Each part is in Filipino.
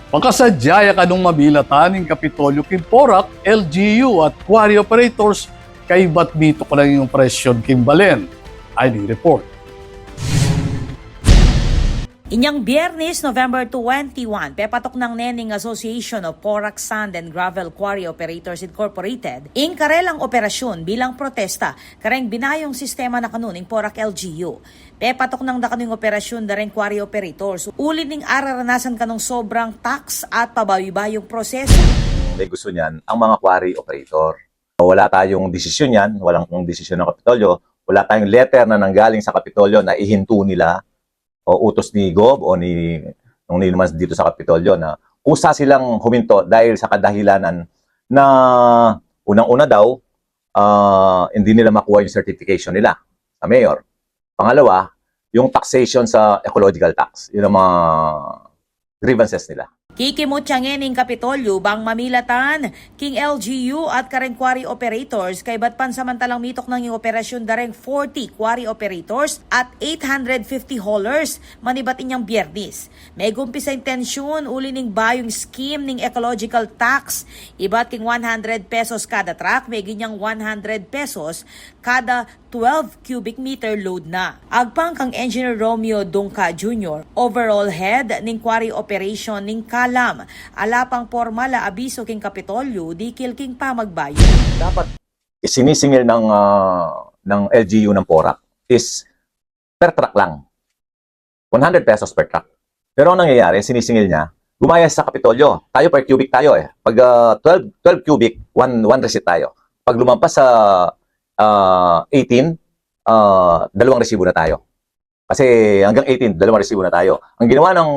Pagkasadyaya kanong mabilatan ng Kapitolyo Kimporak, LGU at quarry operators kay batmito ko lang yung presyon Kimbalen. Ay di report. Inyang Biyernes, November 21, pepatok ng Neneng Association of Porac Sand and Gravel Quarry Operators Incorporated, karelang operasyon bilang protesta, kareng binayong sistema na kanuning Porac LGU. Pepatok ng kanuning operasyon da rin quarry operators, uli ning araranasan kanong sobrang tax at pabawi-bayong proseso. May gusto niyan ang mga quarry operator. Wala tayong desisyon yan, walang desisyon ng Kapitolyo, wala tayong letter na nanggaling sa Kapitolyo na ihinto nila o utos ni Gob o nung naman dito sa Kapitolyo na kusa silang huminto dahil sa kadahilanan na unang-una daw hindi nila makuha yung certification nila sa mayor. Pangalawa, yung taxation sa ecological tax. Yun ang mga grievances nila. Kikimot ng Kapitolyo bang mamilatan king LGU at kareng quarry operators kay bat pansamantalang mitok ng operasyon dareng 40 quarry operators at 850 haulers manibat inyang Biyernes. May gumpisa intensyon uli ning bayong scheme ning ecological tax ibat king 100 pesos kada truck may ginyang 100 pesos kada 12 cubic meter load na. Agpang kang Engineer Romeo Dungca Jr., overall head ning quarry operation ning Kalam, alapang formal abiso king Kapitolyo, di kilking pa magbayo. Dapat sinisingil ng LGU ng Porac is per truck lang. 100 pesos per truck. Pero ang nangyayari, sinisingil niya, gumaya sa Kapitolyo. Tayo per cubic tayo eh. Pag 12 cubic, one receipt tayo. Pag lumampas sa 18, dalawang resibo na tayo. Kasi hanggang 18, dalawang resibo na tayo. Ang ginawa ng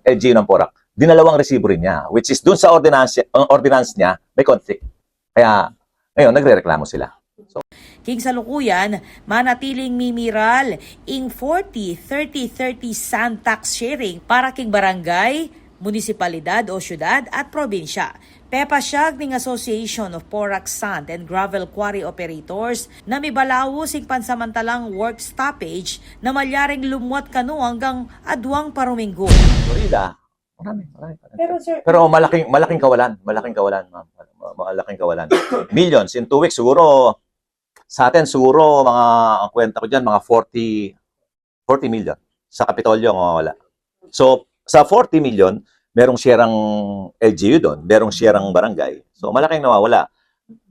LGU ng Porac, dinalawang resibo rin niya, which is dun sa ordinance niya, may conflict. Kaya, ngayon, nagre-reklamo sila. So, King salukuyan, manatiling mimiral ing 40-30-30 sand tax sharing para king barangay, munisipalidad o syudad at probinsya. Pepasyag ning Association of Porac Sand and Gravel Quarry Operators na mibalawo sing pansamantalang work stoppage na malyaring lumwat kanu hanggang adwang paruminggo. Florida, marami. Pero malaking kawalan, ma'am. Malaking kawalan. Millions in 2 weeks siguro sa atin siguro mga ang kwenta ko diyan mga 40 million sa Kapitolyo ang mawawala. So sa 40 million, merong siyerang LGU doon, merong siyerang barangay. So malaking nawawala.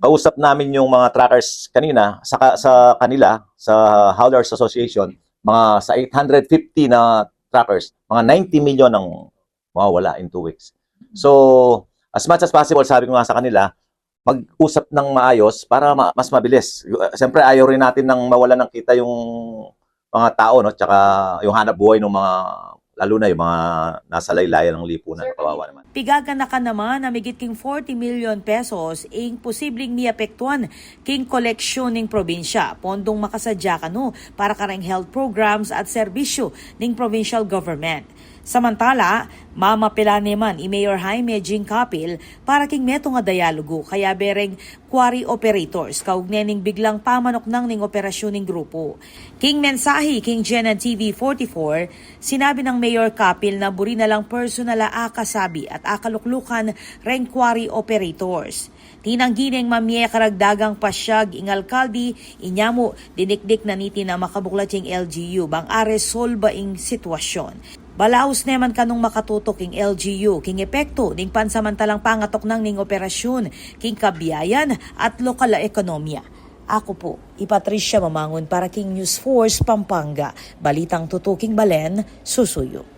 Kausap namin yung mga trackers kanina sa kanila sa Haulers Association, mga sa 850 na trackers, mga 90 million ang mawawala in 2 weeks. So as much as possible, sabi ko nga sa kanila, mag-usap ng maayos para mas mabilis. Siyempre ayaw rin natin nang mawala ng kita yung mga tao, no? Tsaka yung hanap buhay ng mga lalo na yung mga nasa laylayan ng lipunan, kawawa naman. pigagan na ka naman na migit king 40 million pesos ing posibleng miapektuan king koleksyon ning probinsya. Pondong makasadya kano para kareng health programs at serbisyo ning provincial government. Samantala, mamapila naman i Mayor Jaime Jing Capil para king meto nga dialogo kaya bereng quarry operators kaugnay ning biglang pamanok nang ning operasyon ning grupo. King mensahe king Genad TV 44, sinabi ng Mayor Capil na buri na lang personal akasabi at akaluklukan reng quarry operators. Tinanggining mamye karagdagang pasyag ing alkaldi inyamo dinikdik na niti na makabuklat ing LGU bang aresolba ing sitwasyon. Balaos naman kanong makatutok king LGU king epekto ning pansamantalang pangatok ng ning operasyon king kabiyayan at lokal na ekonomiya. Ako po, Patricia Mamangon para king News Force Pampanga. Balitang tutuking Balen, susuyo.